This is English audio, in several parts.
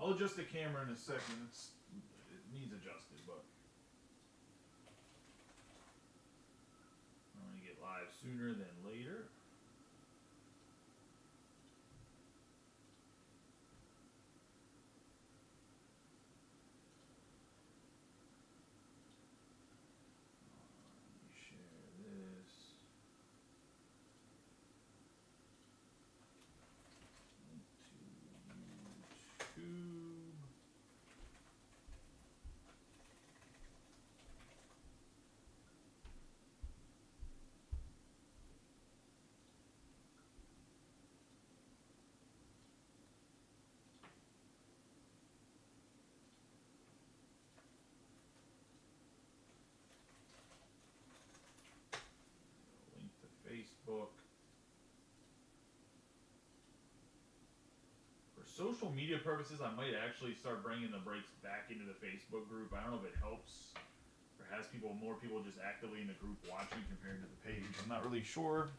I'll adjust the camera in a second. It needs adjusted, but I want to get live sooner than later. Facebook. For social media purposes, I might actually start bringing the breaks back into the Facebook group. I don't know if it helps or has more people just actively in the group watching compared to the page. I'm not really sure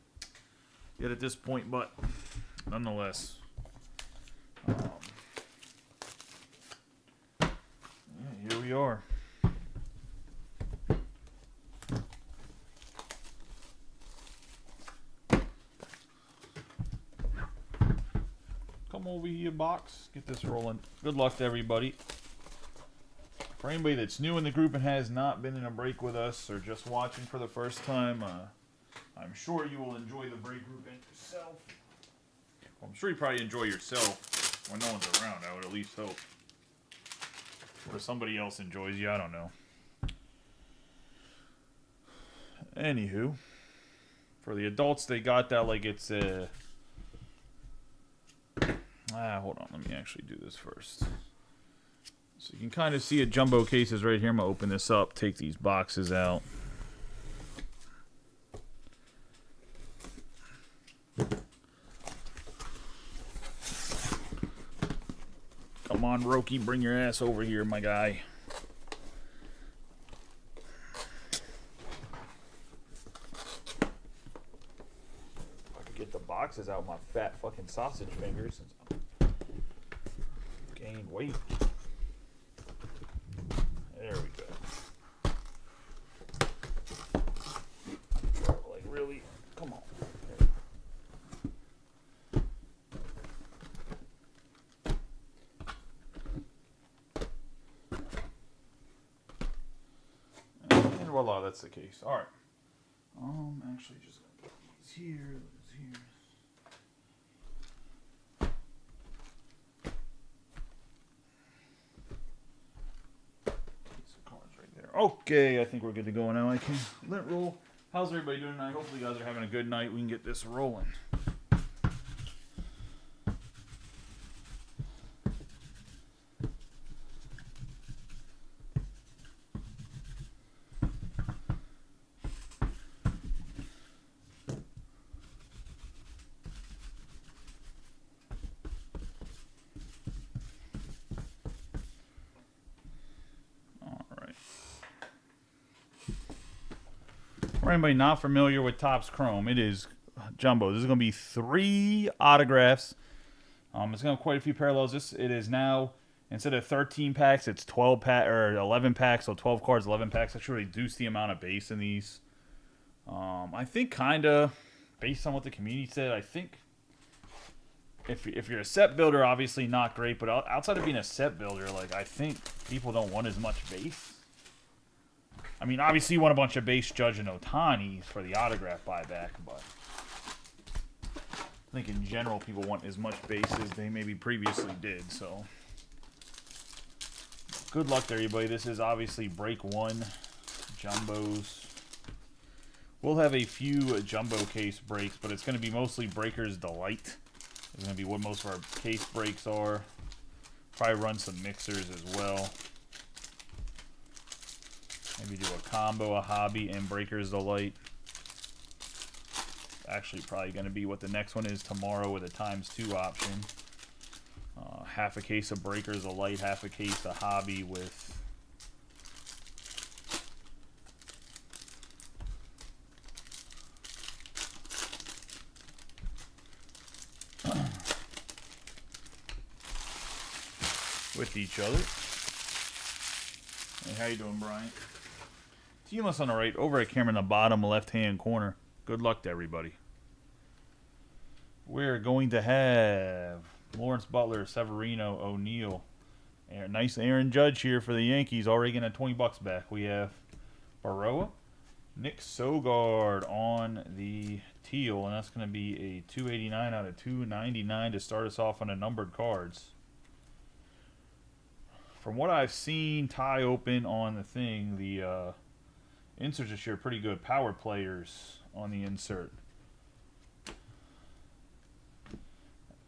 yet at this point, but nonetheless. Here we are. Come over here, box. Get this rolling. Good luck to everybody. For anybody that's new in the group and has not been in a break with us or just watching for the first time, I'm sure you will enjoy the break group and yourself. Well, I'm sure you probably enjoy yourself when no one's around. I would at least hope. Or somebody else enjoys you. I don't know. Anywho, for the adults, they got that like it's a... hold on. Let me actually do this first. So you can kind of see a jumbo cases right here. I'm going to open this up, take these boxes out. Come on, Roki, bring your ass over here, my guy. If I could get the boxes out, my fat fucking sausage fingers. Gain weight. There we go. Like, really? Come on. And voila, that's the case. All right. Actually, just gonna put these here. Those here. Okay, I think we're good to go now. I can let it roll. How's everybody doing tonight? Hopefully you guys are having a good night. We can get this rolling. For anybody not familiar with Topps Chrome, it is jumbo. This is going to be 3 autographs. It's going to have quite a few parallels. It is now, instead of 13 packs, it's 12 pack or 11 packs. So 12 cards, 11 packs. That should reduce the amount of base in these. I think kind of based on what the community said, I think if you're a set builder, obviously not great. But outside of being a set builder, like I think people don't want as much base. I mean, obviously you want a bunch of base Judge and Ohtani's for the autograph buyback, but I think in general people want as much base as they maybe previously did, so good luck to everybody. This is obviously break 1 jumbos. We'll have a few jumbo case breaks, but it's going to be mostly Breaker's Delight. It's going to be what most of our case breaks are. Probably run some mixers as well. Maybe do a combo, a hobby, and Breaker's Delight. Actually, probably going to be what the next one is tomorrow with a ×2 option. Half a case of Breaker's Delight, half a case of hobby with... with each other. Hey, how you doing, Brian? Teamless on the right, over at camera in the bottom left-hand corner. Good luck to everybody. We're going to have Lawrence Butler, Severino, O'Neal. Nice Aaron Judge here for the Yankees. Already getting 20 bucks back. We have Baroa, Nick Sogard on the teal, and that's going to be a 289 out of 299 to start us off on the numbered cards. From what I've seen, tie open on the thing, the inserts this year are pretty good. Power players on the insert.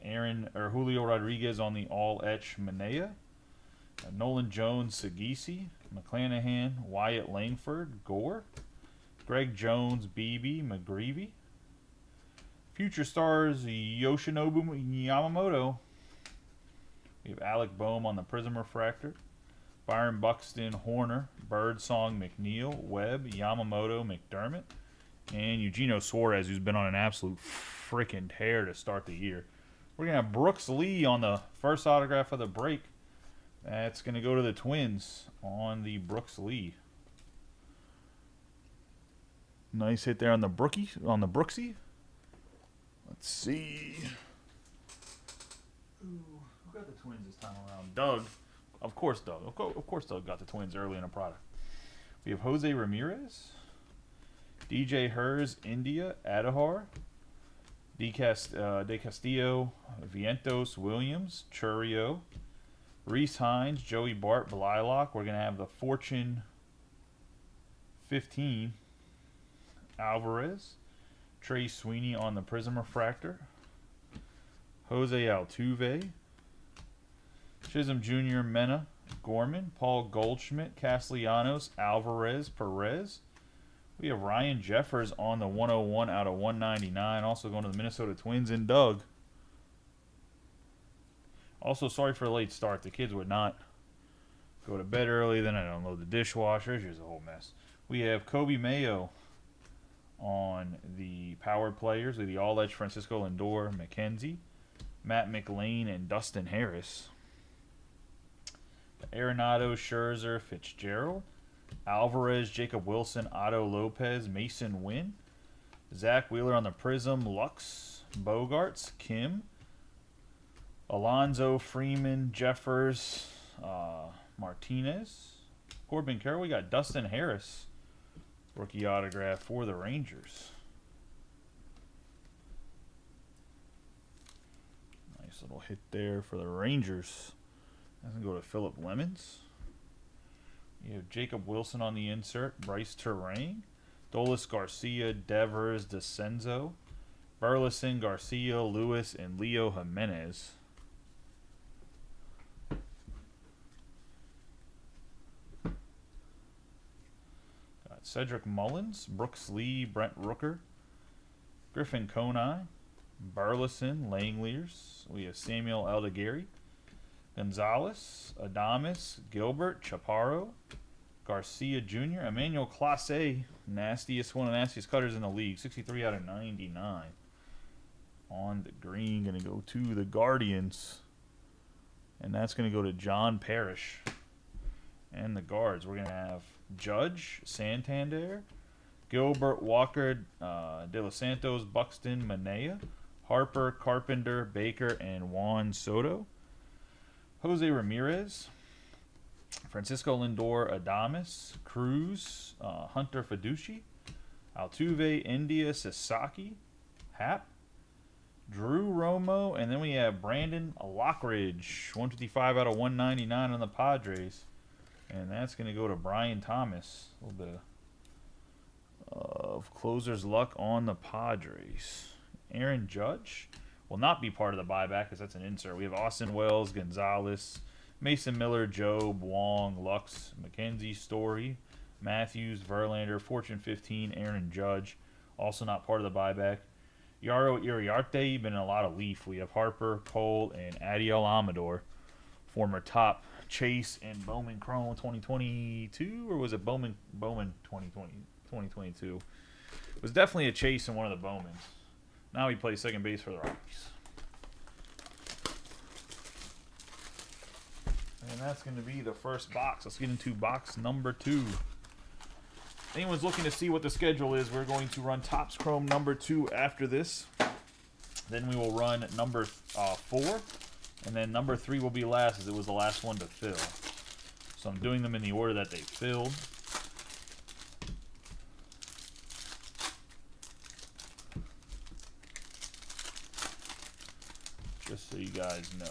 Julio Rodriguez on the all etch Manea. Nolan Jones, Sagisi, McClanahan, Wyatt Langford, Gore, Greg Jones, Beebe, McGreevy, Future Stars, Yoshinobu Yamamoto. We have Alec Boehm on the Prism Refractor, Byron Buxton, Horner, Birdsong, McNeil, Webb, Yamamoto, McDermott, and Eugenio Suarez, who's been on an absolute freaking tear to start the year. We're going to have Brooks Lee on the first autograph of the break. That's going to go to the Twins on the Brooks Lee. Nice hit there on the Brooksy. Let's see. Ooh, who got the Twins this time around? Doug. Of course, Doug. Of course, Doug got the Twins early in the product. We have Jose Ramirez, DJ Hers, India, Adahar, De Castillo, Vientos, Williams, Churio, Reese Hines, Joey Bart, Blylock. We're going to have the Fortune 15, Alvarez, Trey Sweeney on the Prism Refractor, Jose Altuve, Chisholm Jr., Mena, Gorman, Paul Goldschmidt, Castellanos, Alvarez, Perez. We have Ryan Jeffers on the 101 out of 199. Also going to the Minnesota Twins and Doug. Also, sorry for the late start. The kids would not go to bed early. Then I unload the dishwasher. It's just a whole mess. We have Kobe Mayo on the power players. We have the all-edge Francisco Lindor, McKenzie, Matt McLean, and Dustin Harris. Arenado, Scherzer, Fitzgerald, Alvarez, Jacob Wilson, Otto Lopez, Mason Wynn, Zach Wheeler on the Prism, Lux, Bogarts, Kim, Alonzo, Freeman, Jeffers, Martinez, Corbin Carroll. We got Dustin Harris, rookie autograph for the Rangers. Nice little hit there for the Rangers. That's going to go to Philip Lemons. You have Jacob Wilson on the insert, Bryce Terang, Dolis Garcia, Devers, DeCenzo, Burleson, Garcia, Lewis, and Leo Jimenez. Got Cedric Mullins, Brooks Lee, Brent Rooker, Griffin Conine, Burleson, Langeliers. We have Samuel Aldegari, Gonzalez, Adames, Gilbert, Chaparro, Garcia Jr., Emmanuel Clase, one of the nastiest cutters in the league, 63 out of 99. On the green, going to go to the Guardians. And that's going to go to John Parrish. And the guards, we're going to have Judge, Santander, Gilbert, Walker, De Los Santos, Buxton, Manea, Harper, Carpenter, Baker, and Juan Soto. Jose Ramirez, Francisco Lindor, Adames, Cruz, Hunter Fiduci, Altuve, India, Sasaki, Hap, Drew Romo, and then we have Brandon Lockridge, 155 out of 199 on the Padres. And that's going to go to Brian Thomas. A little bit of closer's luck on the Padres. Aaron Judge will not be part of the buyback because that's an insert. We have Austin Wells, Gonzalez, Mason Miller, Job, Wong, Lux, McKenzie, Story, Matthews, Verlander, Fortune 15, Aaron Judge, also not part of the buyback. Yaro Iriarte, been in a lot of Leaf. We have Harper, Cole, and Adiel Amador, former top Chase and Bowman Chrome 2022, or was it Bowman 2022? It was definitely a Chase in one of the Bowmans. Now he plays second base for the Rockies. And that's going to be the first box. Let's get into box number 2. If anyone's looking to see what the schedule is, we're going to run Topps Chrome number 2 after this. Then we will run number 4. And then number 3 will be last, as it was the last one to fill. So I'm doing them in the order that they filled. Just so you guys know.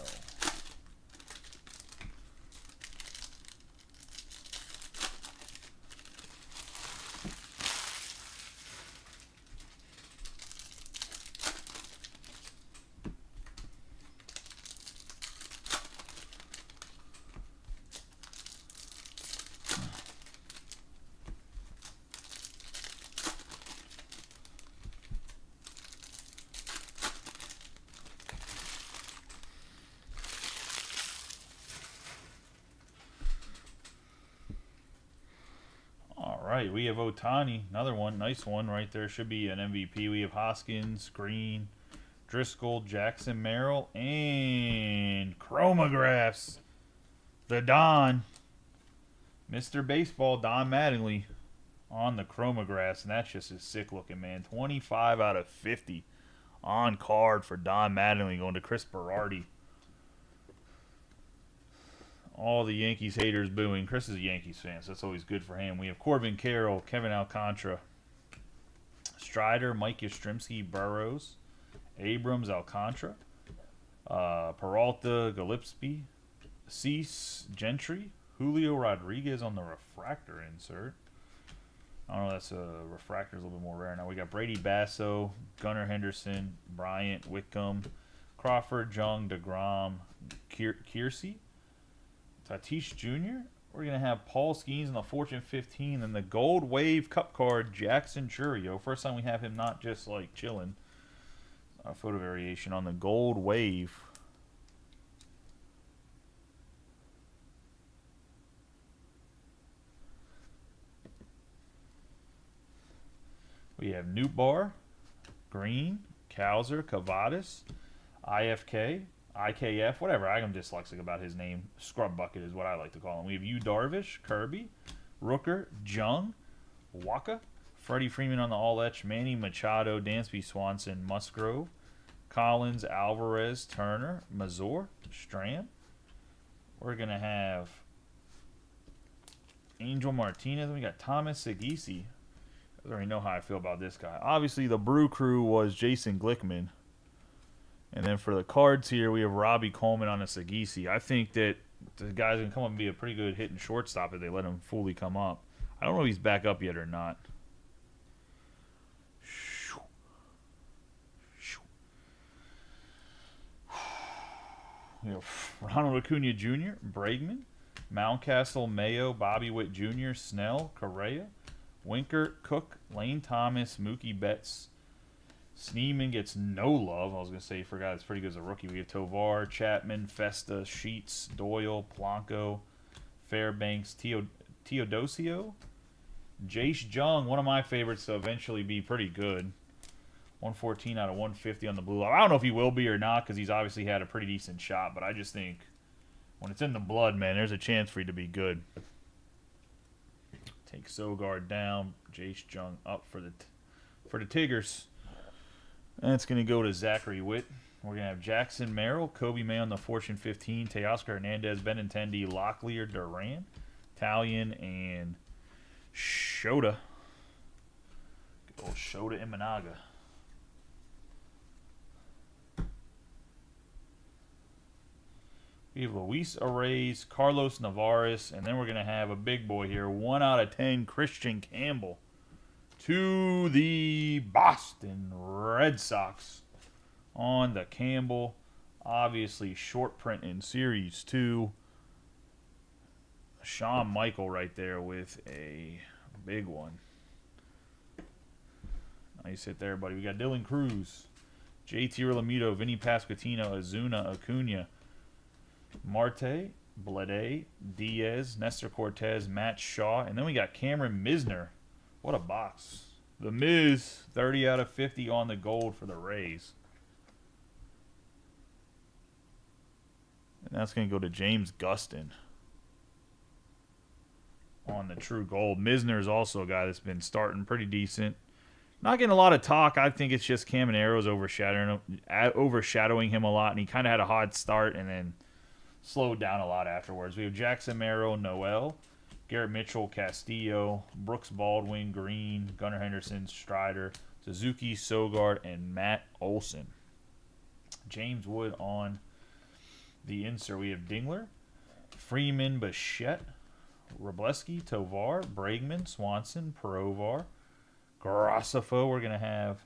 Right, we have Ohtani, another one, nice one right there. Should be an MVP. We have Hoskins, Green, Driscoll, Jackson, Merrill, and chromographs. The Don, Mr. Baseball, Don Mattingly on the chromographs, and that's just a sick looking, man. 25 out of 50 on card for Don Mattingly, going to Chris Berardi. All the Yankees haters booing. Chris is a Yankees fan, so that's always good for him. We have Corbin Carroll, Kevin Alcantara, Strider, Mike Yastrzemski, Burrows, Abrams, Alcantara, Peralta, Gillespie, Cease, Gentry, Julio Rodriguez on the refractor insert. I don't know, that's a refractor is a little bit more rare now. We got Brady Basso, Gunnar Henderson, Bryant, Whitcomb, Crawford, Jung, DeGrom, Kiersey, Tatis Jr. We're going to have Paul Skeens in the Fortune 15. And the Gold Wave Cup card, Jackson Chourio. First time we have him not just like chilling. A photo variation on the Gold Wave. We have Newtbar, Green, Cowser, Cavadas, IFK, IKF, whatever. I'm dyslexic about his name. Scrub Bucket is what I like to call him. We have Yu Darvish, Kirby, Rooker, Jung, Waka, Freddie Freeman on the All-Etch, Manny Machado, Dansby Swanson, Musgrove, Collins, Alvarez, Turner, Mazur, Stram. We're going to have Angel Martinez. We got Thomas Segisi. I already know how I feel about this guy. Obviously, the Brew Crew was Jason Glickman. And then for the cards here, we have Robbie Coleman on a Segisi. I think that the guy's going to come up and be a pretty good hitting shortstop if they let him fully come up. I don't know if he's back up yet or not. We have Ronald Acuna Jr., Bregman, Mountcastle, Mayo, Bobby Witt Jr., Snell, Correa, Winker, Cook, Lane Thomas, Mookie Betts. Sneeman gets no love. I was going to say, he forgot it's pretty good as a rookie. We have Tovar, Chapman, Festa, Sheets, Doyle, Blanco, Fairbanks, Teodosio, Jace Jung, one of my favorites to eventually be pretty good. 114 out of 150 on the blue line. I don't know if he will be or not because he's obviously had a pretty decent shot, but I just think when it's in the blood, man, there's a chance for you to be good. Take Sogard down, Jace Jung up for the Tigers. That's going to go to Zachary Witt. We're going to have Jackson Merrill, Kobe May on the Fortune 15, Teoscar Hernandez, Benintendi, Locklear, Duran, Italian, and Shota. Good old Shota Imanaga. We have Luis Arraez, Carlos Navarez, and then we're going to have a big boy here, 1 out of 10, Christian Campbell. To the Boston Red Sox on the Campbell. Obviously, short print in Series 2. Shawn Michael right there with a big one. Nice hit there, buddy. We got Dylan Cruz, JT Realmuto, Vinny Pasquantino, Azuna, Acuna, Marte, Blade, Diaz, Nestor Cortez, Matt Shaw, and then we got Cameron Misner. What a box. The Miz, 30 out of 50 on the gold for the Rays. And that's going to go to James Gustin. on the True Gold. Misner's also a guy that's been starting pretty decent. Not getting a lot of talk. I think it's just Camaro's overshadowing him a lot, and he kind of had a hot start and then slowed down a lot afterwards. We have Jackson Merrill, Noel, Garrett Mitchell, Castillo, Brooks Baldwin, Green, Gunnar Henderson, Strider, Suzuki, Sogard, and Matt Olson. James Wood on the insert. We have Dingler, Freeman, Bichette, Robleski, Tovar, Bregman, Swanson, Perovar, Garosafo. We're going to have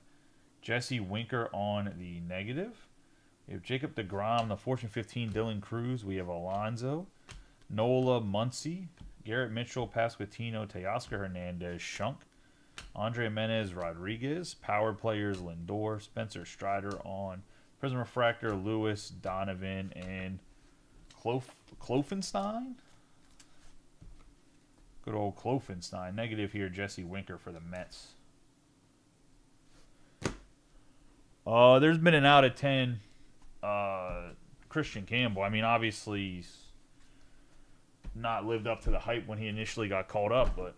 Jesse Winker on the negative. We have Jacob deGrom, the Fortune 15, Dylan Cruz. We have Alonzo, Nola, Muncy, Garrett Mitchell, Pasquantino, Teoscar Hernandez, Shunk, Andre Menez, Rodriguez. Power players, Lindor, Spencer Strider on Prism Refractor, Lewis, Donovan, and Klofenstein. Good old Klofenstein. Negative here, Jesse Winker for the Mets. There's been an out of 10 Christian Campbell. I mean, obviously he's not lived up to the hype when he initially got called up, but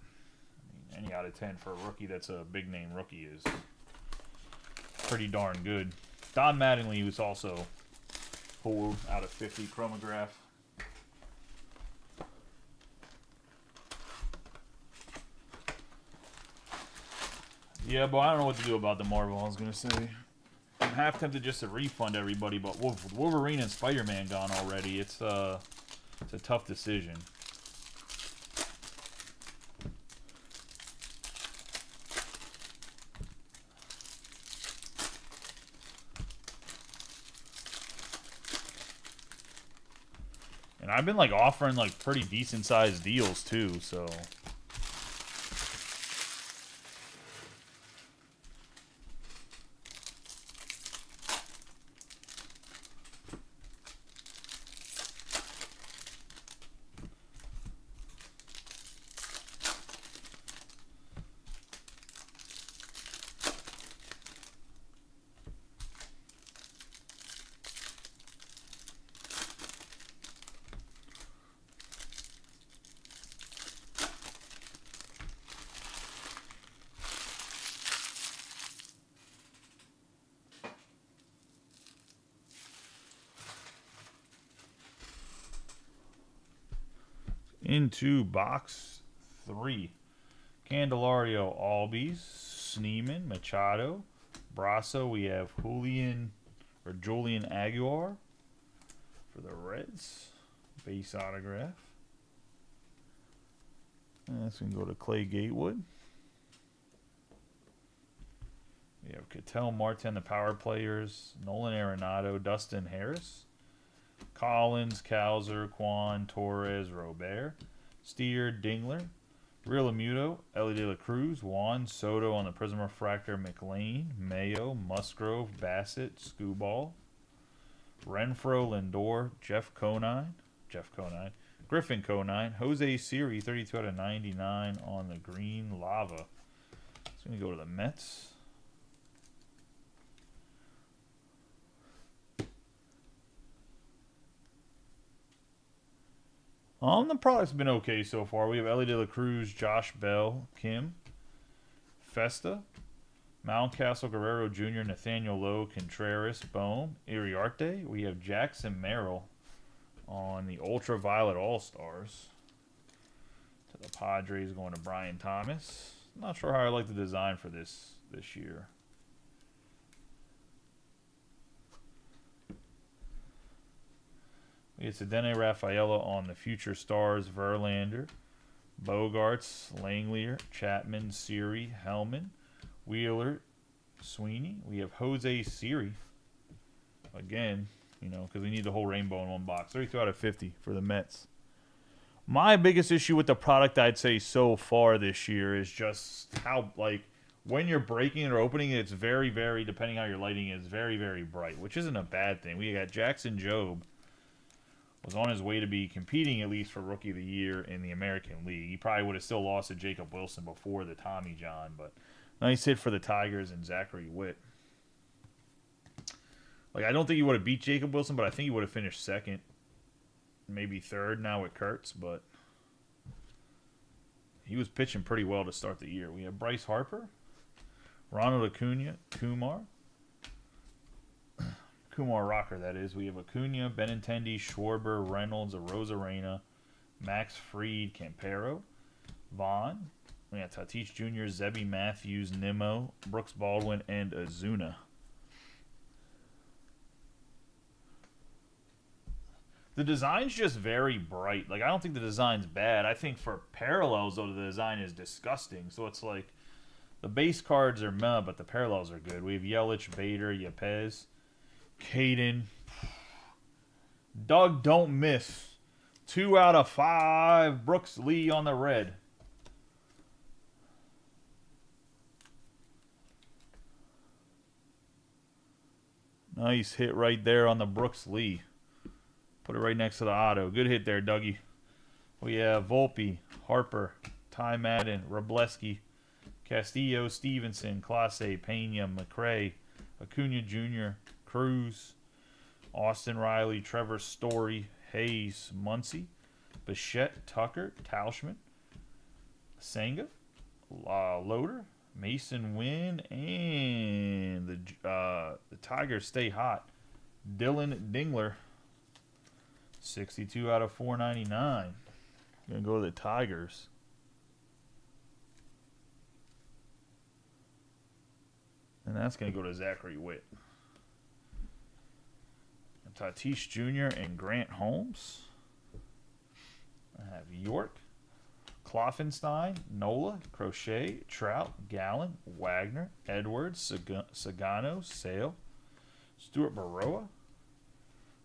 I mean, any out of 10 for a rookie that's a big name rookie is pretty darn good. Don Mattingly was also pulled out of 50 chromograph. Yeah, but I don't know what to do about the Marvel. I was going to say, I'm half tempted just to refund everybody, but with Wolverine and Spider-Man gone already, it's a tough decision. And I've been like offering like pretty decent sized deals too, so into box 3. Candelario, Albies, Sneeman, Machado, Brasso. We have Julian Aguilar for the Reds. Base autograph. And that's going to go to Clay Gatewood. We have Ketel Marte, the power players. Nolan Arenado, Dustin Harris. Collins, Kowser, Quan, Torres, Robert, Steer, Dingler, Real Amuto, Ellie De La Cruz, Juan, Soto on the Prism Refractor, McLean, Mayo, Musgrove, Bassett, Skubal, Renfroe, Lindor, Jeff Conine, Griffin Conine, Jose Siri, 32 out of 99 on the green lava. It's going to go to the Mets. The product's been okay so far. We have Ellie De La Cruz, Josh Bell, Kim, Festa, Mountcastle, Guerrero Jr., Nathaniel Lowe, Contreras, Bohm, Iriarte. We have Jackson Merrill on the Ultraviolet All-Stars. To the Padres, going to Brian Thomas. Not sure how I like the design for this year. It's Adene Rafaela on the Future Stars, Verlander, Bogarts, Langlier, Chapman, Siri, Hellman, Wheeler, Sweeney. We have Jose Siri. Again, you know, because we need the whole rainbow in one box. 32 out of 50 for the Mets. My biggest issue with the product, I'd say, so far this year is just how, like, when you're breaking it or opening it, it's very, very, depending on how you're lighting it, it's very, very bright, which isn't a bad thing. We got Jackson Jobe. Was on his way to be competing at least for Rookie of the Year in the American League. He probably would have still lost to Jacob Wilson before the Tommy John, but nice hit for the Tigers and Zachary Witt. Like, I don't think he would have beat Jacob Wilson, but I think he would have finished second, maybe third now with Kurtz, but he was pitching pretty well to start the year. We have Bryce Harper, Ronald Acuna, Kumar Rocker, that is. We have Acuna, Benintendi, Schwarber, Reynolds, Arozarena, Max Fried, Campero, Vaughn. We have Tatis Jr., Zebby Matthews, Nimmo, Brooks Baldwin, and Azuna. The design's just very bright. Like, I don't think the design's bad. I think for parallels, though, the design is disgusting. So it's like the base cards are meh, but the parallels are good. We have Yelich, Bader, Yepez, Caden. Doug, don't miss. 2 out of 5. Brooks Lee on the red. Nice hit right there on the Brooks Lee. Put it right next to the auto. Good hit there, Dougie. We have Volpe, Harper, Ty Madden, Robleski, Castillo, Stevenson, Clase, Pena, McRae, Acuna Jr., Cruz, Austin Riley, Trevor Story, Hayes, Muncy, Bichette, Tucker, Tauschman, Senga, Loader, Mason Wynn, and the Tigers stay hot. Dylan Dingler, 62 out of 499. Gonna go to the Tigers. And that's gonna go to Zachary Witt. And Tatis Jr. and Grant Holmes. I have York, Kloffenstein, Nola, Crochet, Trout, Gallen, Wagner, Edwards, Sagano, Sale, Stuart Baroa,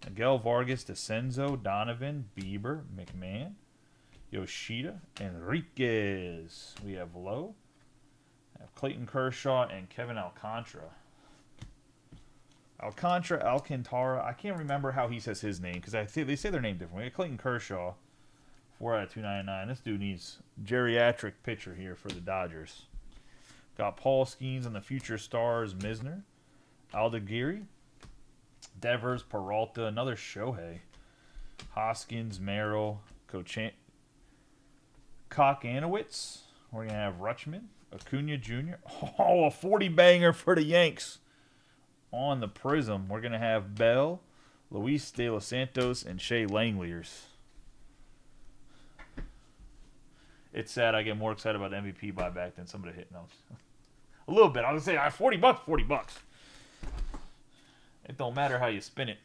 Miguel Vargas, DeCenzo, Donovan, Bieber, McMahon, Yoshida, Enriquez. We have Lowe, have Clayton Kershaw, and Kevin Alcantara. Alcantara. I can't remember how he says his name because they say their name different. We have Clayton Kershaw, 4 out of 299. This dude needs geriatric pitcher here for the Dodgers. Got Paul Skeens on the future stars, Misner, Aldagiri, Devers, Peralta, another Shohei, Hoskins, Merrill, Koch-Anowitz. We're going to have Rutschman, Acuna Jr. Oh, a 40 banger for the Yanks. On the Prism, we're going to have Bell, Luis De Los Santos, and Shea Langeliers. It's sad I get more excited about the MVP buyback than somebody hitting those. A little bit. I was going to say, $40, $40. It don't matter how you spin it.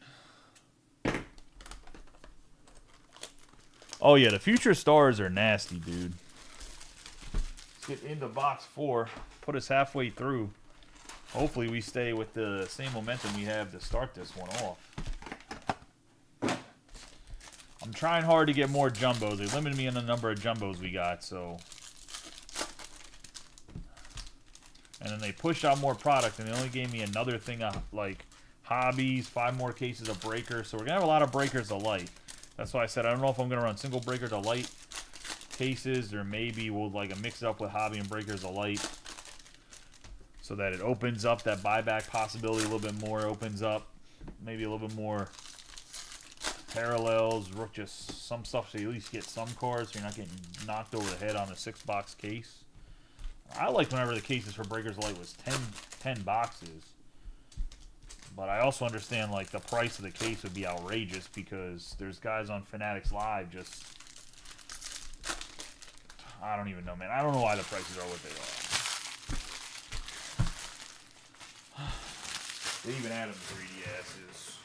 Oh, yeah, the future stars are nasty, dude. Let's get into box 4. Put us halfway through. Hopefully we stay with the same momentum we have to start this one off. I'm trying hard to get more jumbos. They limited me on the number of jumbos we got, so. And then they pushed out more product, and they only gave me another thing of, like, hobbies, 5 more cases of breakers. So we're going to have a lot of breakers of light. That's why I said I don't know if I'm going to run single breakers of light cases, or maybe we'll like mix it up with hobby and breakers of light so that it opens up that buyback possibility a little bit more, opens up maybe a little bit more parallels, just some stuff so you at least get some cards so you're not getting knocked over the head on a 6-box case. I liked whenever the cases for breakers of light was 10 boxes. But I also understand, like, the price of the case would be outrageous because there's guys on Fanatics Live just... I don't even know, man. I don't know why the prices are what they are. They even Adams greedy asses.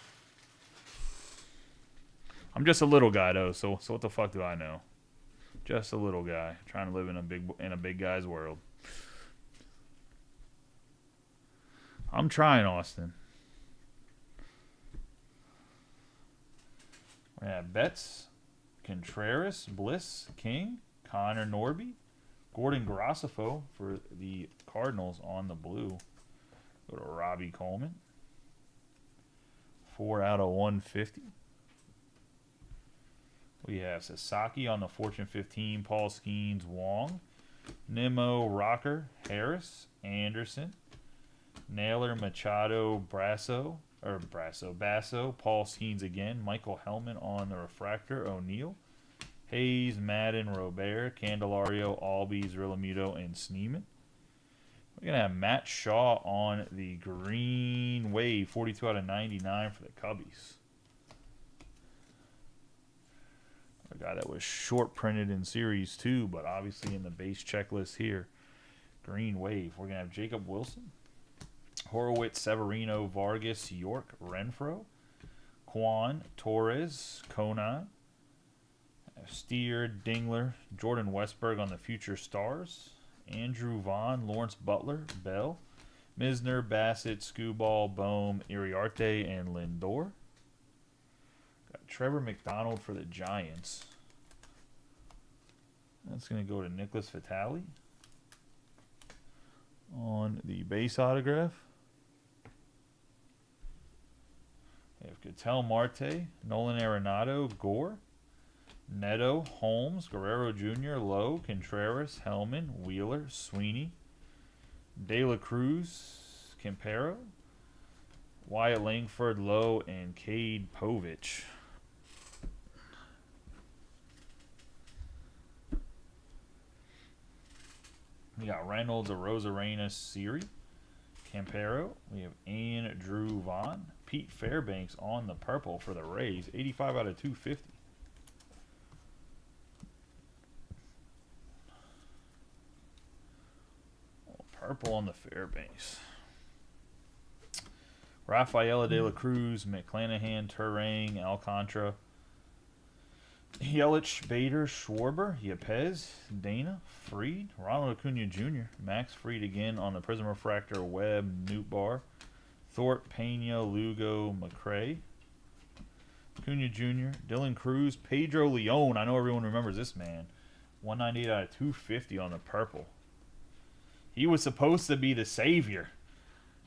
I'm just a little guy, though, so what the fuck do I know? Just a little guy trying to live in a big guy's world. I'm trying, Austin. We have Betts, Contreras, Bliss, King, Connor Norby, Gordon Graceffo for the Cardinals on the blue. Go to Robbie Coleman. 4 out of 150. We have Sasaki on the Fortune 15, Paul Skeens, Wong, Nimmo, Rocker, Harris, Anderson, Naylor, Machado, Basso, Paul Skeens again, Michael Hellman on the refractor, O'Neill, Hayes, Madden, Robert, Candelario, Albies, Rillamuto, and Sneeman. We're going to have Matt Shaw on the green wave, 42 out of 99 for the Cubbies. A guy that was short printed in Series 2, but obviously in the base checklist here. Green wave. We're going to have Jacob Wilson, Horowitz, Severino, Vargas, York, Renfro, Kwan, Torres, Conan, Steer, Dingler, Jordan Westberg on the Future Stars, Andrew Vaughn, Lawrence Butler, Bell, Misner, Bassett, Skubal, Bohm, Iriarte, and Lindor. Got Trevor McDonald for the Giants. That's going to go to Nicholas Vitale on the base autograph. We have Ketel Marte, Nolan Arenado, Gore, Neto, Holmes, Guerrero Jr., Lowe, Contreras, Hellman, Wheeler, Sweeney, De La Cruz, Campero, Wyatt Langford, Lowe, and Cade Povich. We got Reynolds, Arozarena, Siri, Campero. We have Andrew Vaughn, Pete Fairbanks on the purple for the Rays, 85 out of 250. Purple on the Fairbanks. Rafaela De La Cruz, McClanahan, Turang, Alcantara, Yelich, Bader, Schwarber, Yepez, Dana, Freed, Ronald Acuna Jr., Max Fried again on the Prism Refractor, Webb, Newtbar, Thorpe, Pena, Lugo, McCray, Acuna Jr., Dylan Cruz, Pedro Leon. I know everyone remembers this man. 198 out of 250 on the purple. He was supposed to be the savior.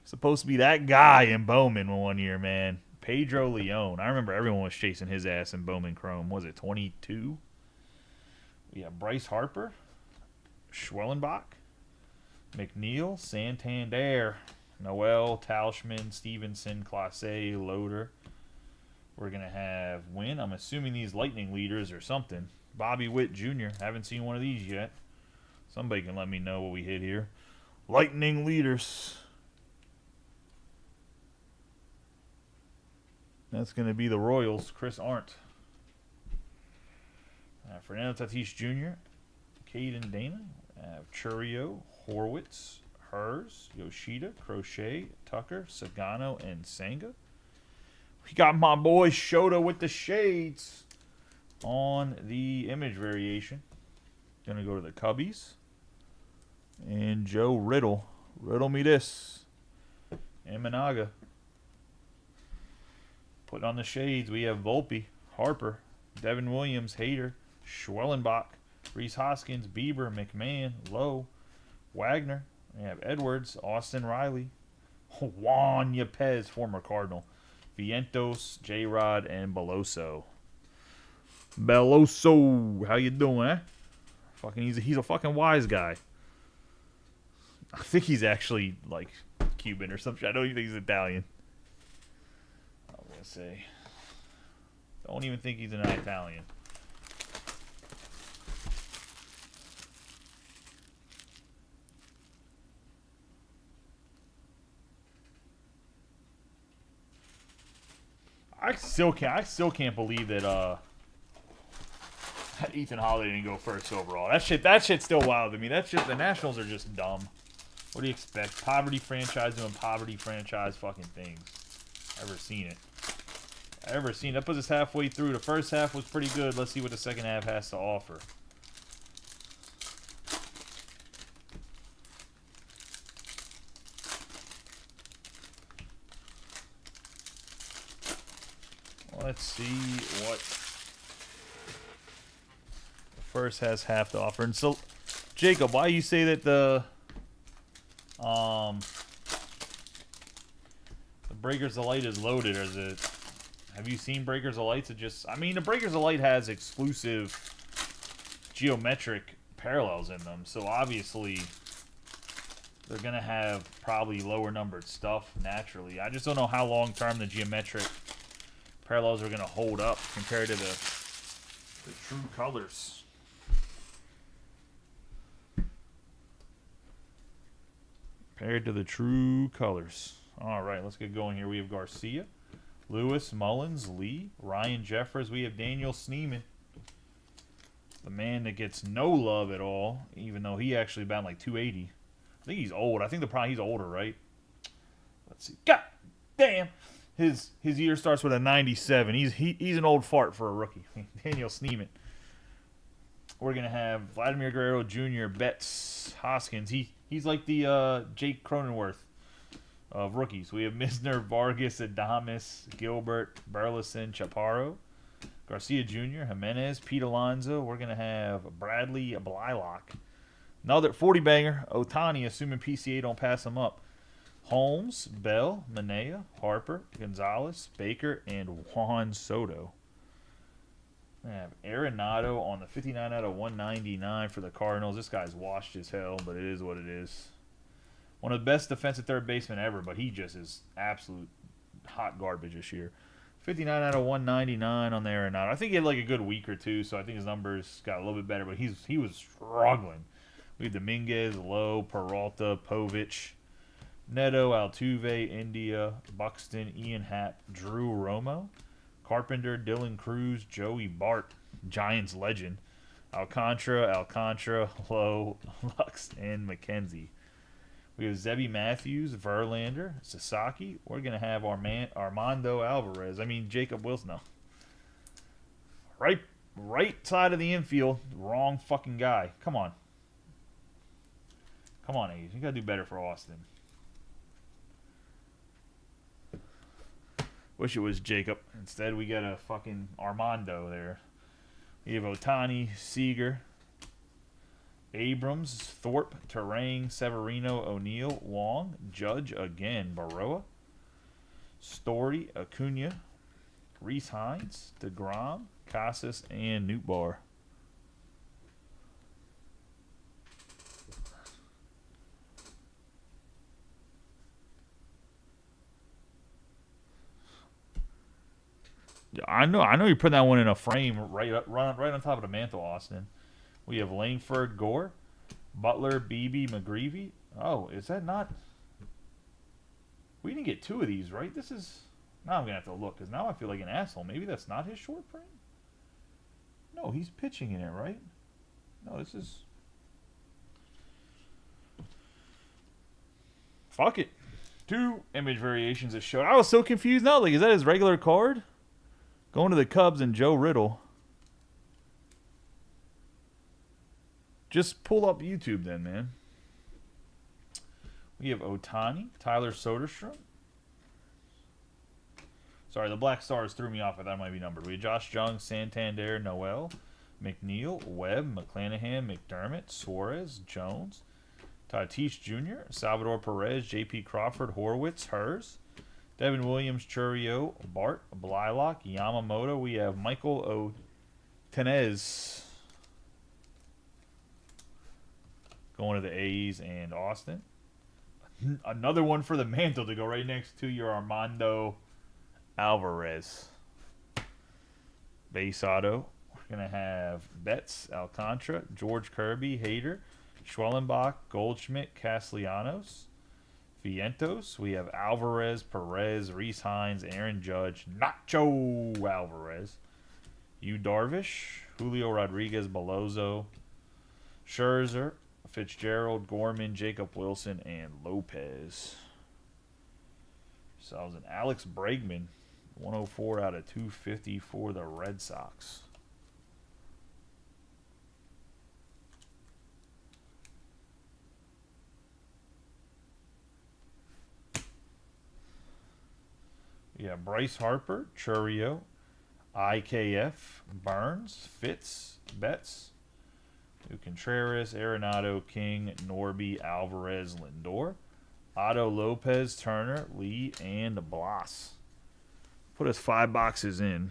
Supposed to be that guy in Bowman one year, man. Pedro Leon. I remember everyone was chasing his ass in Bowman Chrome. Was it 22? We have Bryce Harper, Schwellenbach, McNeil, Santander, Noel, Tauschman, Stevenson, Clase, Loader. We're going to have Wynn. I'm assuming these Lightning leaders or something. Bobby Witt Jr. Haven't seen one of these yet. Somebody can let me know what we hit here. Lightning leaders. That's going to be the Royals. Chris Arndt. Fernando Tatis Jr. Caden Dana. Churio, Horwitz, Hers, Yoshida, Crochet, Tucker, Sagano, and Senga. We got my boy Shota with the shades on the image variation. Going to go to the Cubbies. And Joe Riddle. Riddle me this. Imanaga. Put on the shades. We have Volpe, Harper, Devin Williams, Hader, Schwellenbach, Reese Hoskins, Bieber, McMahon, Lowe, Wagner. We have Edwards, Austin Riley, Juan Yepez, former Cardinal, Vientos, J-Rod, and Beloso. Beloso, how you doing, eh? He's a fucking wise guy. I think he's actually like Cuban or something. I don't even think he's Italian. I'm gonna say, don't even think he's an Italian. I still can't believe that Ethan Holiday didn't go first overall. That shit's still wild to me. The Nationals are just dumb. What do you expect? Poverty franchise doing poverty franchise fucking things. Ever seen it? That puts us halfway through. The first half was pretty good. Let's see what the second half has to offer. Let's see what the first has half to offer. And so, Jacob, why you say that the Breakers of Light is loaded, or is it? Have you seen Breakers of Lights? The Breakers of Light has exclusive geometric parallels in them, so obviously they're gonna have probably lower numbered stuff naturally. I just don't know how long term the geometric parallels are gonna hold up compared to the The true colors. Paired to the true colors. All right, let's get going here. We have Garcia, Lewis, Mullins, Lee, Ryan Jeffers. We have Daniel Sneeman. The man that gets no love at all, even though he actually bound like 280. I think he's old. I think the problem he's older, right? Let's see. God damn. His year starts with a 97. He's an old fart for a rookie. Daniel Sneeman. We're gonna have Vladimir Guerrero Jr., Betts, Hoskins. He's like the Jake Cronenworth of rookies. We have Misner, Vargas, Adames, Gilbert, Burleson, Chaparro, Garcia Jr., Jimenez, Pete Alonso. We're going to have Bradley Blylock. Another 40-banger. Otani, assuming PCA don't pass him up. Holmes, Bell, Manea, Harper, Gonzalez, Baker, and Juan Soto. We have Arenado on the 59 out of 199 for the Cardinals. This guy's washed as hell, but it is what it is. One of the best defensive third basemen ever, but he just is absolute hot garbage this year. 59 out of 199 on the Arenado. I think he had like a good week or two, so I think his numbers got a little bit better, but he was struggling. We had Dominguez, Lowe, Peralta, Povich, Neto, Altuve, India, Buxton, Ian Happ, Drew Romo, Carpenter, Dylan Cruz, Joey Bart, Giants legend, Alcantara, Lowe, Lux, and McKenzie. We have Zebby Matthews, Verlander, Sasaki. We're going to have Armando Alvarez. Jacob Wilson. No. Right side of the infield. Wrong fucking guy. Come on. Come on, A's. You got to do better for Austin. Wish it was Jacob. Instead, we got a fucking Armando there. We have Otani, Seager, Abrams, Thorpe, Terang, Severino, O'Neill, Wong, Judge again, Baroa, Story, Acuna, Reese Hines, DeGrom, Casas, and Nootbaar. I know you put that one in a frame right on top of the mantle, Austin. We have Langford, Gore, Butler, Beebe, McGreevy. Oh, is that not? We didn't get two of these, right? This is. Now I'm going to have to look, because now I feel like an asshole. Maybe that's not his short frame? No, he's pitching in it, right? No, this is. Fuck it. Two image variations that showed. I was so confused now. Like, is that his regular card? Going to the Cubs and Joe Riddle. Just pull up YouTube then, man. We have Otani, Tyler Soderstrom. Sorry, the Black Stars threw me off, but that might be numbered. We have Josh Jung, Santander, Noel, McNeil, Webb, McClanahan, McDermott, Suarez, Jones, Tatis Jr., Salvador Perez, J.P. Crawford, Horwitz, Hers, Devin Williams, Churio, Bart, Blylock, Yamamoto. We have Michael Otenez going to the A's and Austin. Another one for the mantle to go right next to your Armando Alvarez. Base auto. We're going to have Betts, Alcantara, George Kirby, Hader, Schwellenbach, Goldschmidt, Castellanos, Vientos. We have Alvarez, Perez, Reese Hines, Aaron Judge, Nacho Alvarez, Yu Darvish, Julio Rodriguez, Belozo, Scherzer, Fitzgerald, Gorman, Jacob Wilson, and Lopez. So that was an Alex Bregman, 104 out of 250 for the Red Sox. Yeah, Bryce Harper, Churio, IKF, Burns, Fitz, Betts, Contreras, Arenado, King, Norby, Alvarez, Lindor, Otto Lopez, Turner, Lee, and Blas. Put us 5 boxes in.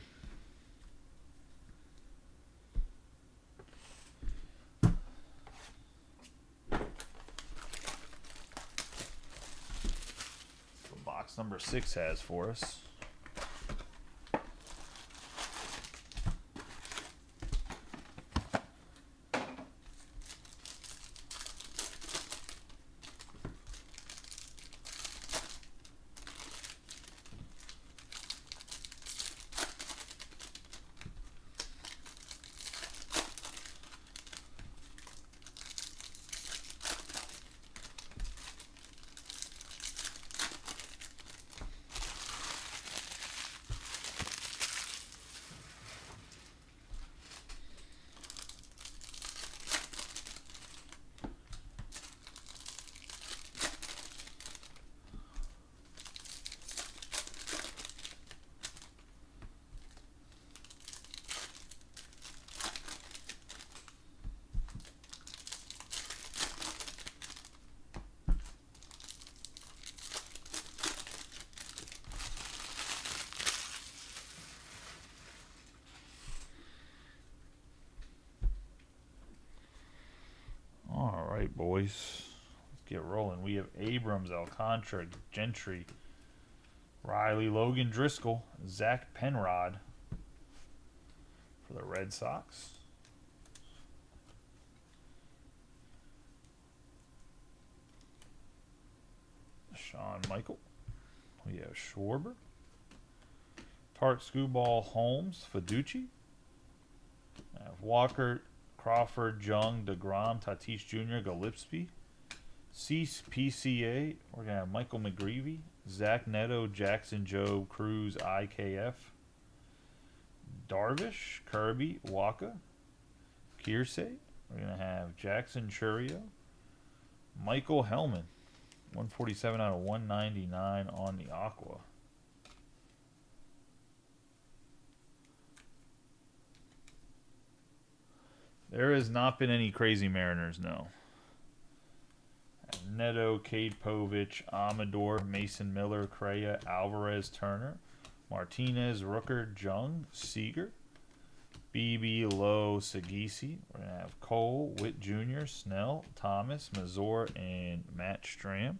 Box number 6 has for us. right, boys. Let's get rolling. We have Abrams, Alcantara, Gentry, Riley, Logan Driscoll, Zach Penrod for the Red Sox. Sean Michael. We have Schwarber. Tart, Screwball, Holmes, Fiducci. I have Walker, Crawford, Jung, DeGrom, Tatis Jr., Gillespie. Cease, PCA. We're going to have Michael McGreevy, Zach Neto, Jackson, Job, Cruz, IKF. Darvish, Kirby, Waka, Kiersey. We're going to have Jackson Churio, Michael Hellman, 147 out of 199 on the Aqua. There has not been any crazy Mariners, no. Neto, Cade Povich, Amador, Mason Miller, Correa, Alvarez, Turner, Martinez, Rooker, Jung, Seager, BB, Lowe, Sagisi. We're going to have Cole, Witt Jr., Snell, Thomas, Mazur, and Matt Stram,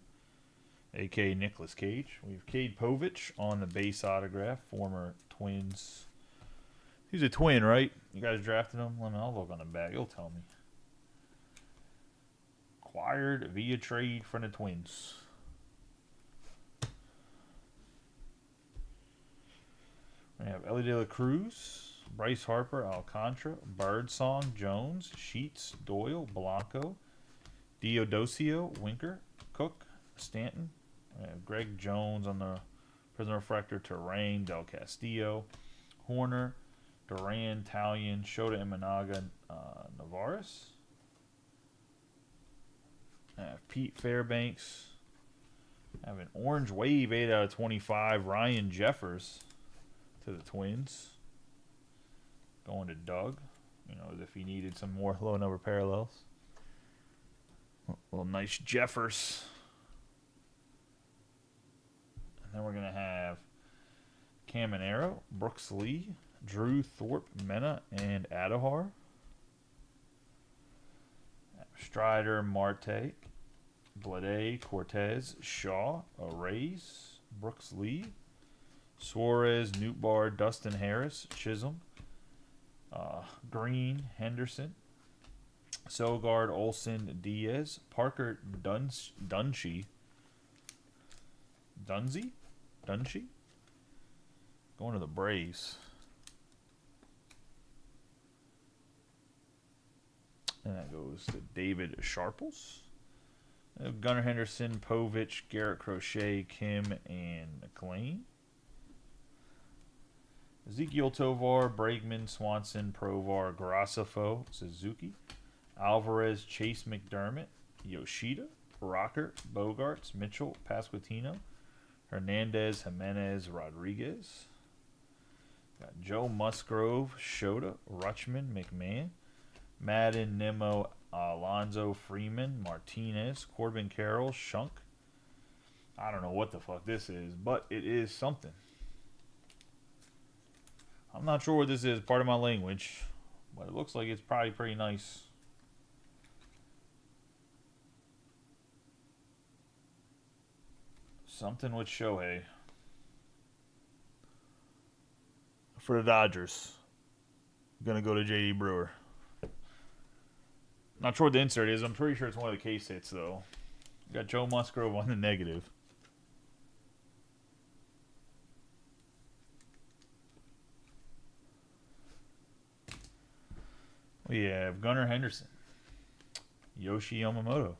a.k.a. Nicolas Cage. We have Cade Povich on the base autograph, former Twins. He's a Twin, right? You guys drafted him? I'll look on the back. You'll tell me. Acquired via trade from the Twins. We have Ellie De La Cruz, Bryce Harper, Alcantara, Birdsong, Jones, Sheets, Doyle, Blanco, Diodosio, Winker, Cook, Stanton. We have Greg Jones on the Prisoner Refractor, Terrain, Del Castillo, Horner, Duran, Talion, Shota Imanaga, Navarez. I have Pete Fairbanks. I have an Orange Wave 8 out of 25. Ryan Jeffers to the Twins. Going to Doug. You know, as if he needed some more low number parallels. A little nice Jeffers. And then we're going to have Caminero, Brooks Lee, Drew Thorpe, Mena, and Adahar. Strider, Marte, Blade, Cortez, Shaw, Arrays, Brooks Lee, Suarez, Newtbar, Dustin Harris, Chisholm, Green, Henderson, Sogard, Olsen, Diaz, Parker, Dunshee, going to the Braves. And that goes to David Sharples. Gunnar Henderson, Povich, Garrett Crochet, Kim, and McLean. Ezekiel Tovar, Bregman, Swanson, Provar, Gracefo, Suzuki, Alvarez, Chase McDermott, Yoshida, Rocker, Bogarts, Mitchell, Pasquantino, Hernandez, Jimenez, Rodriguez. Got Joe Musgrove, Shota, Rutschman, McMahon, Madden, Nimmo, Alonzo, Freeman, Martinez, Corbin Carroll, Shunk. I don't know what the fuck this is, but it is something. I'm not sure what this is, part of my language, but it looks like it's probably pretty nice. Something with Shohei. For the Dodgers. Gonna go to J.D. Brewer. Not sure what the insert is. I'm pretty sure it's one of the case hits, though. Got Joe Musgrove on the negative. We have Gunnar Henderson, Yoshi Yamamoto,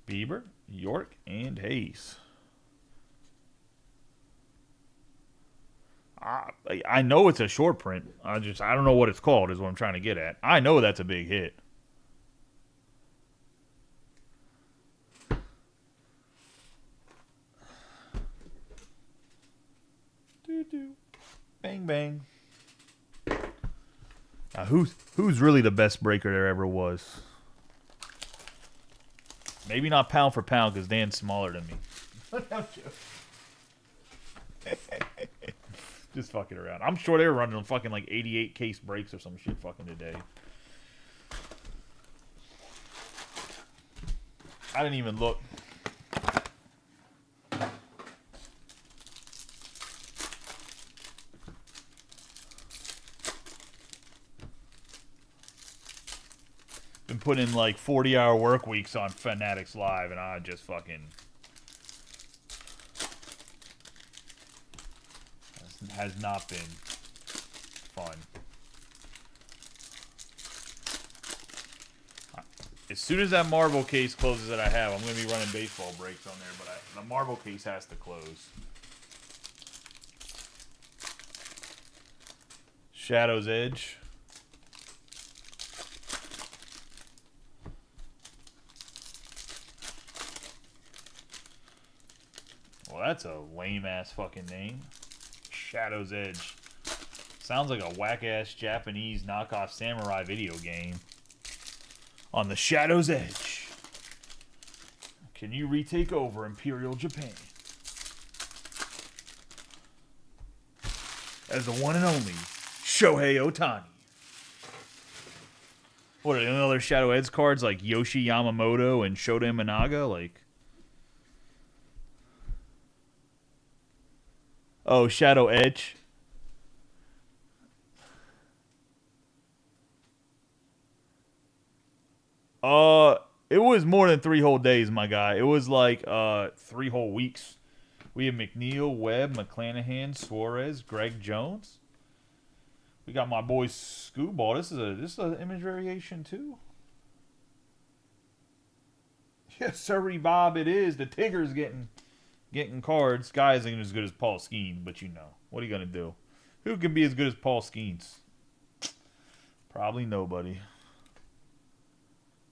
Bieber, York, and Hayes. I know it's a short print. I don't know what it's called is what I'm trying to get at. I know that's a big hit. Doo-doo. Bang, bang. Now, who's really the best breaker there ever was? Maybe not pound for pound because Dan's smaller than me. Just fucking around. I'm sure they were running fucking like 88 case breaks or some shit fucking today. I didn't even look. Been putting in like 40-hour work weeks on Fanatics Live, and I just fucking has not been fun. As soon as that marble case closes that I have, I'm going to be running baseball breaks on there, but the marble case has to close. Shadow's Edge. Well, that's a lame-ass fucking name. Shadow's Edge. Sounds like a whack-ass Japanese knockoff samurai video game. On the Shadow's Edge. Can you retake over Imperial Japan? As the one and only Shohei Ohtani. What are the other Shadow Edge cards like Yoshi Yamamoto and Shota Imanaga? Like, oh, Shadow Edge. It was more than 3 whole days, my guy. It was like 3 whole weeks. We have McNeil, Webb, McClanahan, Suarez, Greg Jones. We got my boy Scooball. This is an image variation too. Yes, sirree, Bob. It is. The Tigger's getting cards. Guy isn't as good as Paul Skeens, but you know what are you gonna do? Who can be as good as Paul Skeens? Probably nobody.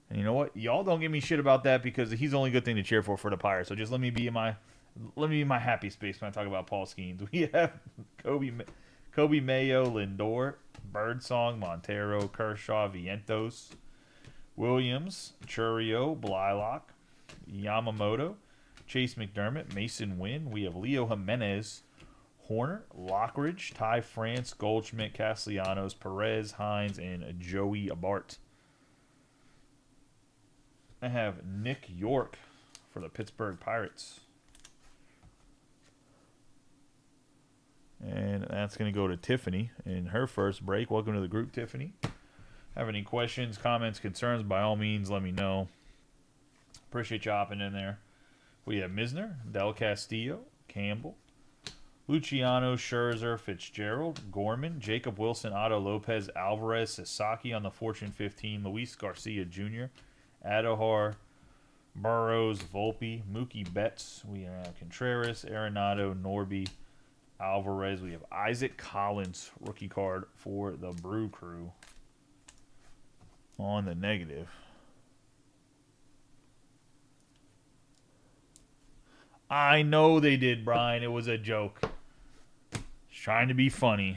And you know what? Y'all don't give me shit about that because he's the only good thing to cheer for the Pirates. So just let me be in my happy space when I talk about Paul Skeens. We have Kobe Mayo, Lindor, Birdsong, Montero, Kershaw, Vientos, Williams, Churio, Blylock, Yamamoto, Chase McDermott, Mason Wynn. We have Leo Jimenez, Horner, Lockridge, Ty France, Goldschmidt, Castellanos, Perez, Hines, and Joey Bart. I have Nick York for the Pittsburgh Pirates. And that's going to go to Tiffany in her first break. Welcome to the group, Tiffany. Have any questions, comments, concerns, by all means, let me know. Appreciate you hopping in there. We have Misner, Del Castillo, Campbell, Luciano, Scherzer, Fitzgerald, Gorman, Jacob Wilson, Otto Lopez, Alvarez, Sasaki on the Fortune 15, Luis Garcia Jr., Adohar, Burrows, Volpe, Mookie Betts. We have Contreras, Arenado, Norby, Alvarez. We have Isaac Collins, rookie card for the Brew Crew on the negative. I know they did, Brian. It was a joke. Just trying to be funny.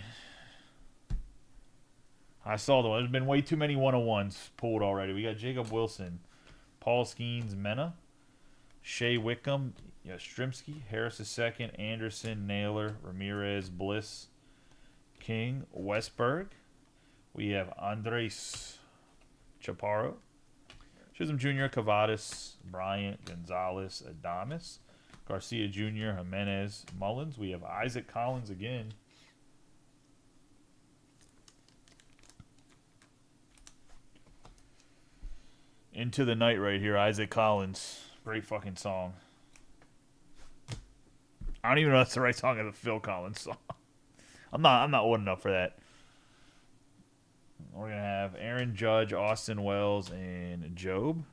I saw the one. There's been way too many 101s pulled already. We got Jacob Wilson, Paul Skeens, Mena, Shea Wickham, Yastrzemski, Harris II, Anderson, Naylor, Ramirez, Bliss, King, Westberg. We have Andres Chaparro, Chisholm Jr., Cavadas, Bryant, Gonzalez, Adames, Garcia Jr., Jimenez, Mullins. We have Isaac Collins again. Into the Night right here, Isaac Collins. Great fucking song. I don't even know if that's the right song of the Phil Collins song. I'm not old enough for that. We're gonna have Aaron Judge, Austin Wells, and Job.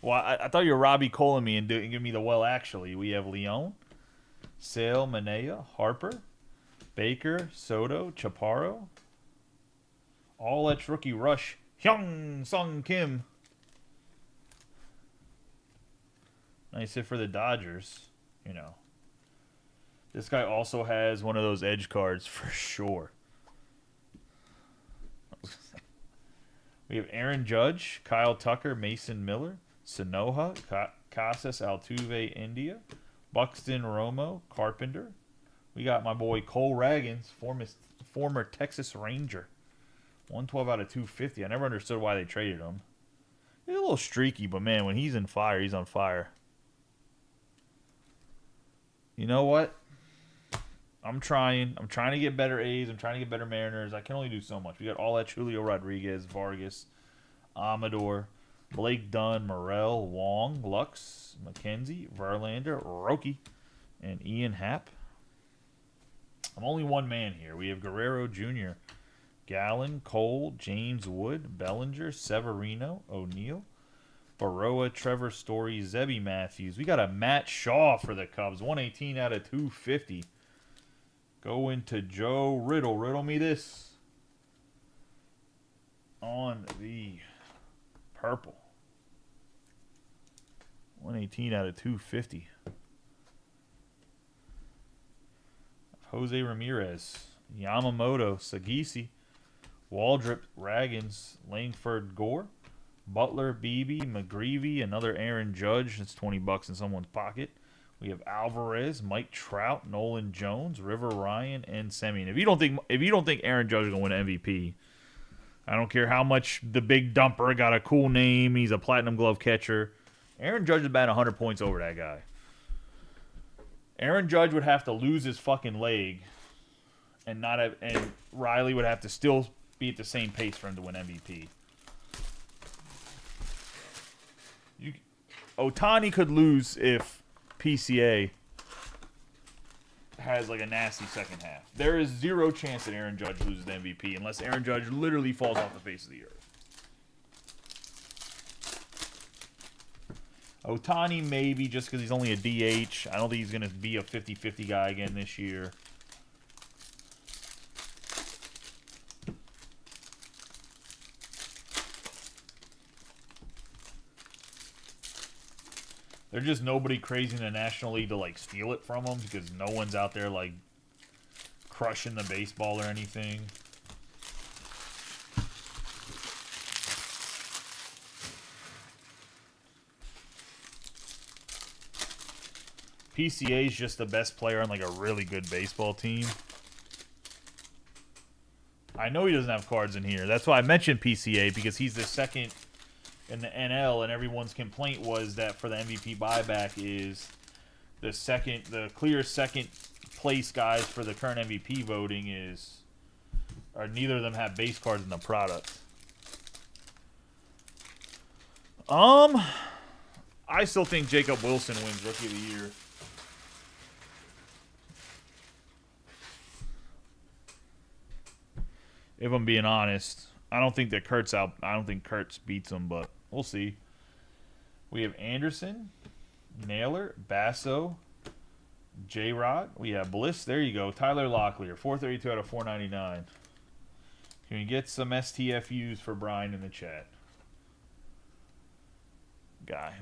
Well, I thought you were Robbie calling me and give me the well actually. We have Leon, Sale, Manea, Harper, Baker, Soto, Chaparro. All that's rookie rush. Hyung Sung Kim. Nice hit for the Dodgers. You know. This guy also has one of those edge cards for sure. We have Aaron Judge, Kyle Tucker, Mason Miller, Sanoja, Casas Altuve, India, Buxton, Romo, Carpenter, We got my boy Cole Ragans, former Texas Ranger. 112 out of 250. I never understood why they traded him. He's a little streaky, but man, when he's in fire, he's on fire. You know what? I'm trying. I'm trying to get better A's. I'm trying to get better Mariners. I can only do so much. We got all that Julio Rodriguez, Vargas, Amador, Blake Dunn, Morel, Wong, Lux, McKenzie, Verlander, Roki, and Ian Happ. I'm only one man here. We have Guerrero Jr., Gallen, Cole, James Wood, Bellinger, Severino, O'Neill, Baroa, Trevor Story, Zebby Matthews. We got a Matt Shaw for the Cubs. 118 out of 250. Going to Joe Riddle. Riddle me this. On the purple. 118 out of 250. Jose Ramirez. Yamamoto. Sagisi. Waldrop. Ragans. Langford Gore. Butler. Beebe. McGreevy. Another Aaron Judge. It's $20 in someone's pocket. We have Alvarez, Mike Trout, Nolan Jones, River Ryan, and Semien. If you don't think Aaron Judge is gonna win MVP, I don't care how much the big dumper got a cool name. He's a platinum glove catcher. Aaron Judge is about 100 points over that guy. Aaron Judge would have to lose his fucking leg, and Riley would have to still be at the same pace for him to win MVP. Ohtani could lose if PCA has like a nasty second half. There is zero chance that Aaron Judge loses the MVP unless Aaron Judge literally falls off the face of the earth. Ohtani maybe just because he's only a DH. I don't think he's going to be a 50-50 guy again this year. There's just nobody crazy in the National League to, like, steal it from them because no one's out there, like, crushing the baseball or anything. PCA is just the best player on, like, a really good baseball team. I know he doesn't have cards in here. That's why I mentioned PCA because he's the second in the NL, and everyone's complaint was that for the MVP buyback is the clear second place guys for the current MVP voting are neither of them have base cards in the product. I still think Jacob Wilson wins Rookie of the Year. If I'm being honest, I don't think Kurtz beats him, but we'll see. We have Anderson, Naylor, Basso, J-Rod. We have Bliss. There you go. Tyler Locklear, 432 out of 499. Can we get some STFUs for Brian in the chat?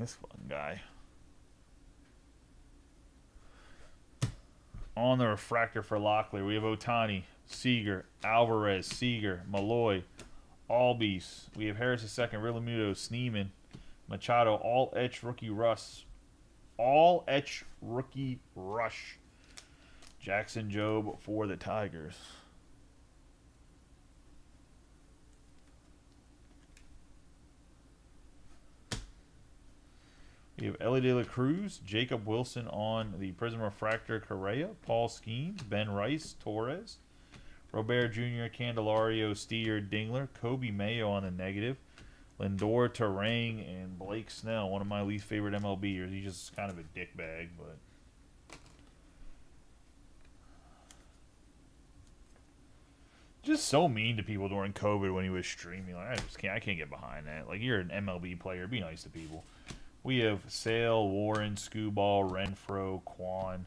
This fun guy. On the refractor for Locklear, we have Ohtani, Seager, Alvarez, Seager, Malloy, Albies. We have Harris II, Realmuto, Sneeman, Machado, all-etch rookie rush. All-etch rookie rush. Jackson Jobe for the Tigers. We have Ellie De La Cruz, Jacob Wilson on the Prism Refractor, Correa, Paul Skeens, Ben Rice, Torres, Robert Jr., Candelario, Steer, Dingler, Kobe Mayo on the negative, Lindor, Terang, and Blake Snell, one of my least favorite MLBers. He's just kind of a dickbag, but just so mean to people during COVID when he was streaming. Like I can't get behind that. Like, you're an MLB player, be nice to people. We have Sale, Warren, Scooball, Renfro, Quan,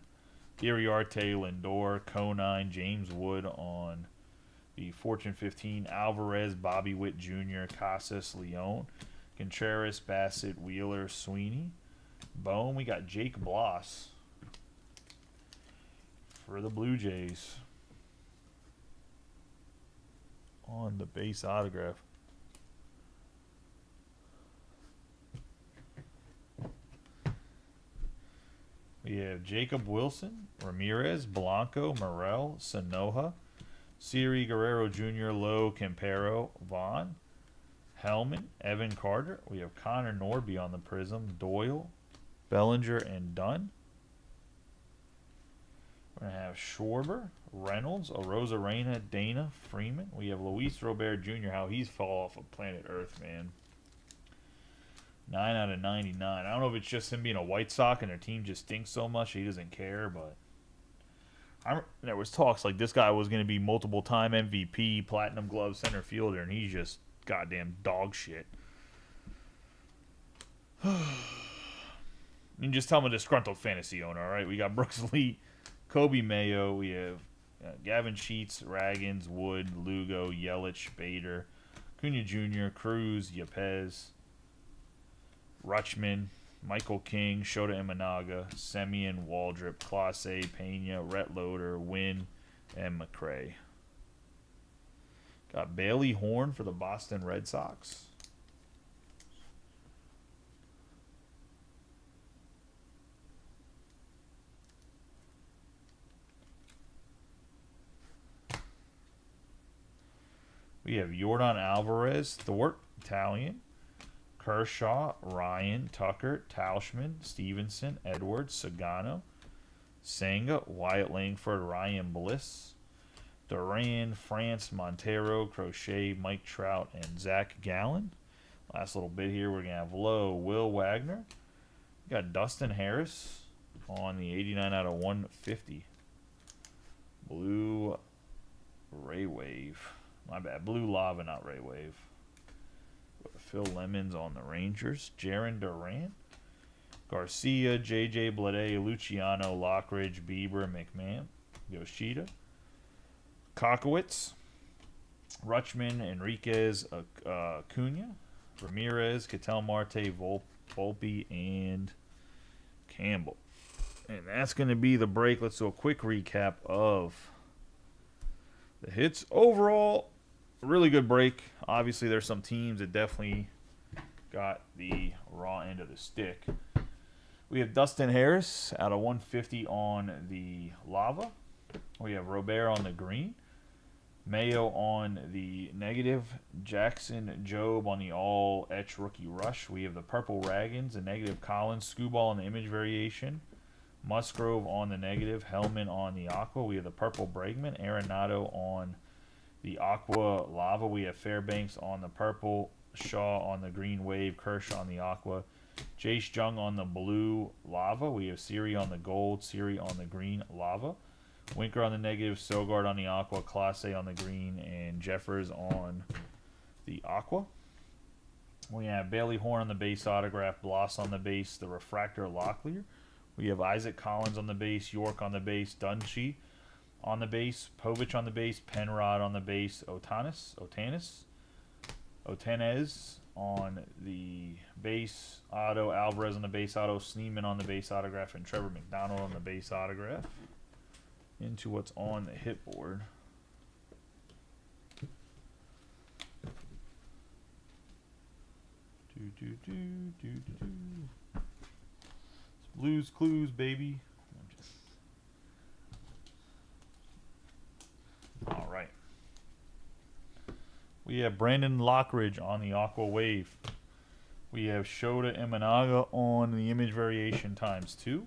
Iriarte, Lindor, Conine, James Wood on the Fortune 15, Alvarez, Bobby Witt Jr., Casas, Leone, Contreras, Bassett, Wheeler, Sweeney, Bone. We got Jake Bloss for the Blue Jays on the base autograph. We We have Jacob Wilson, Ramirez, Blanco, Morel, Sanoja, Siri Guerrero Jr., Lowe, Campero, Vaughn, Hellman, Evan Carter. We have Connor Norby on the Prism, Doyle, Bellinger, and Dunn. We're going to have Schwarber, Reynolds, Arozarena, Dana, Freeman. We have Luis Robert Jr., how he's fall off of planet Earth, man. 9 out of 99. I don't know if it's just him being a White Sox and their team just stinks so much he doesn't care, but there was talks like this guy was going to be multiple-time MVP, Platinum Glove center fielder, and he's just goddamn dog shit. You can just tell I'm a disgruntled fantasy owner, all right? We got Brooks Lee, Kobe Mayo. We have Gavin Sheets, Raggins, Wood, Lugo, Yelich, Bader, Cunha Jr., Cruz, Yepez, Rutschman, Michael King, Shota Imanaga, Semien, Waldrop, Clase, Pena, Rhett Loader, Wynn, and McRae. Got Bailey Horn for the Boston Red Sox. We have Yordan Alvarez, Thorpe, Italian, Kershaw, Ryan, Tucker, Tauschman, Stevenson, Edwards, Sagano, Senga, Wyatt Langford, Ryan Bliss, Duran, France, Montero, Crochet, Mike Trout, and Zach Gallen. Last little bit here, we're going to have Lowe, Will Wagner. We got Dustin Harris on the 89 out of 150. Blue Ray Wave. My bad. Blue Lava, not Ray Wave. Phil Lemons on the Rangers. Jaron Duran. Garcia, J.J. Blade, Luciano, Lockridge, Bieber, McMahon. Yoshida. Kokowitz. Rutschman, Enriquez, Cunha. Ramirez, Ketel Marte, Volpe, and Campbell. And that's going to be the break. Let's do a quick recap of the hits. Overall, really good break. Obviously, there's some teams that definitely got the raw end of the stick. We have Dustin Harris out of 150 on the lava. We have Robert on the green. Mayo on the negative. Jackson Job on the all etch rookie rush. We have the purple Raggins, the negative Collins, Scooball on the image variation. Musgrove on the negative. Hellman on the aqua. We have the purple Bregman. Arenado on the aqua lava. We have Fairbanks on the purple. Shaw on the green wave. Kershaw on the aqua. Jace Jung on the blue lava. We have Siri on the gold. Siri on the green lava. Winker on the negative. Sogard on the aqua. Clase on the green. And Jeffers on the aqua. We have Bailey Horn on the base autograph. Bloss on the base. The refractor Locklear. We have Isaac Collins on the base. York on the base. Dunshee on the base. Povich on the base. Penrod on the base. Otanes on the base auto. Alvarez on the base auto. Sneeman on the base autograph. And Trevor McDonald on the base autograph. Into what's on the hit board. It's Blues Clues, baby. All right. We have Brandon Lockridge on the Aqua Wave. We have Shota Imanaga on the image variation ×2.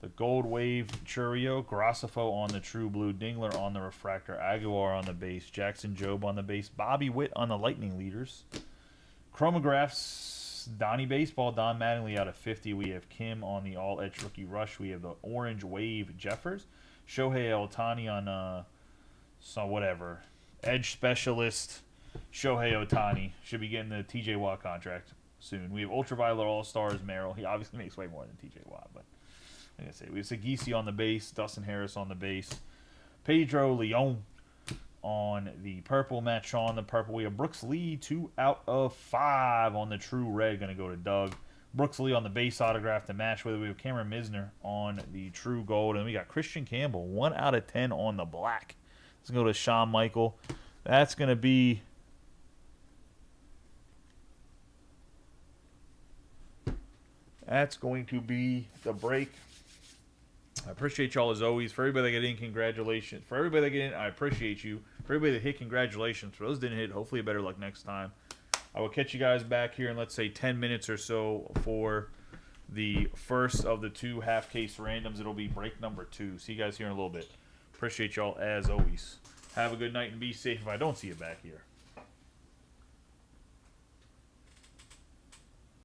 The Gold Wave Churio, Gracefo on the True Blue, Dingler on the Refractor, Aguilar on the base, Jackson Job on the base, Bobby Witt on the Lightning Leaders. Chromographs, Donnie Baseball, Don Mattingly out of 50. We have Kim on the All Edge Rookie Rush. We have the Orange Wave Jeffers. Shohei Ohtani on whatever. Edge Specialist, Shohei Ohtani. Should be getting the TJ Watt contract soon. We have Ultraviolet All-Stars Merrill. He obviously makes way more than TJ Watt, but like I say, we have Sagisi on the base, Dustin Harris on the base, Pedro Leon on the purple, Matt Shaw on the purple. We have Brooks Lee, 2 out of 5 on the True Red, going to go to Doug. Brooks Lee on the base autograph to match with it. We have Cameron Misner on the True Gold, and we got Christian Campbell, 1 out of 10 on the black. Let's go to Shawn Michael. That's going to be the break. I appreciate y'all as always. For everybody that get in, congratulations. For everybody that get in, I appreciate you. For everybody that hit, congratulations. For those that didn't hit, hopefully better luck next time. I will catch you guys back here in, let's say, 10 minutes or so for the first of the 2 half-case randoms. It'll be break number 2. See you guys here in a little bit. Appreciate y'all as always. Have a good night and be safe if I don't see you back here.